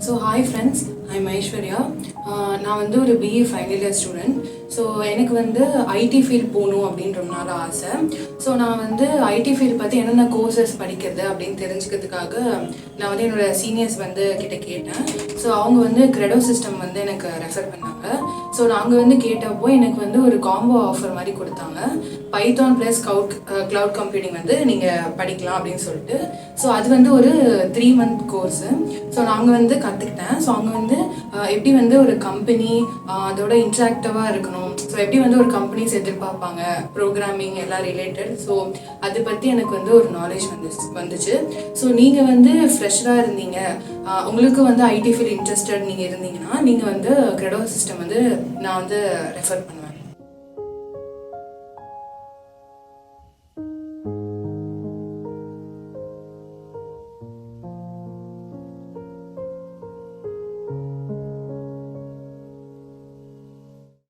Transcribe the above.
So hi friends, I'm Aishwarya. நான் வந்து ஒரு BA final year student. So எனக்கு வந்து ஐடி ஃபீல்ட் போகணும் அப்படின்ற ரொம்ப ஆசை. ஸோ நான் வந்து ஐடி ஃபீல்ட் பற்றி என்னென்ன கோர்சஸ் படிக்கிறது அப்படின்னு தெரிஞ்சுக்கிறதுக்காக நான் வந்து என்னோடய சீனியர்ஸ் வந்து கிட்ட கேட்டேன். ஸோ அவங்க வந்து Credo Systemz வந்து எனக்கு ரெஃபர் பண்ணாங்க. ஸோ நாங்கள் வந்து கேட்டப்போ எனக்கு வந்து ஒரு காம்போ ஆஃபர் மாதிரி கொடுத்தாங்க. பைத்தான் ப்ளஸ் க்ளவுட் கம்ப்யூட்டிங் வந்து நீங்கள் படிக்கலாம் அப்படின்னு சொல்லிட்டு. ஸோ அது வந்து ஒரு 3 month கோர்ஸு. ஸோ நாங்கள் வந்து கற்றுக்கிட்டேன். ஸோ அவங்க வந்து எப்படி வந்து ஒரு கம்பெனி அதோட இன்ட்ராக்டிவாக இருக்கணும், ஸோ எப்படி வந்து ஒரு கம்பெனிஸ் எதிர்பார்ப்பாங்க, ப்ரோக்ராமிங் எல்லாம் ரிலேட்டட். ஸோ அதை பற்றி எனக்கு வந்து ஒரு நாலேஜ் வந்துச்சு. ஸோ நீங்கள் வந்து ஃப்ரெஷராக இருந்தீங்க, உங்களுக்கு வந்து ஐடி ஃபீல்ட் இன்ட்ரெஸ்டட் நீங்கள் இருந்தீங்கன்னா நீங்கள் வந்து Credo Systemz வந்து நான் வந்து ரெஃபர் பண்ணுவேன்.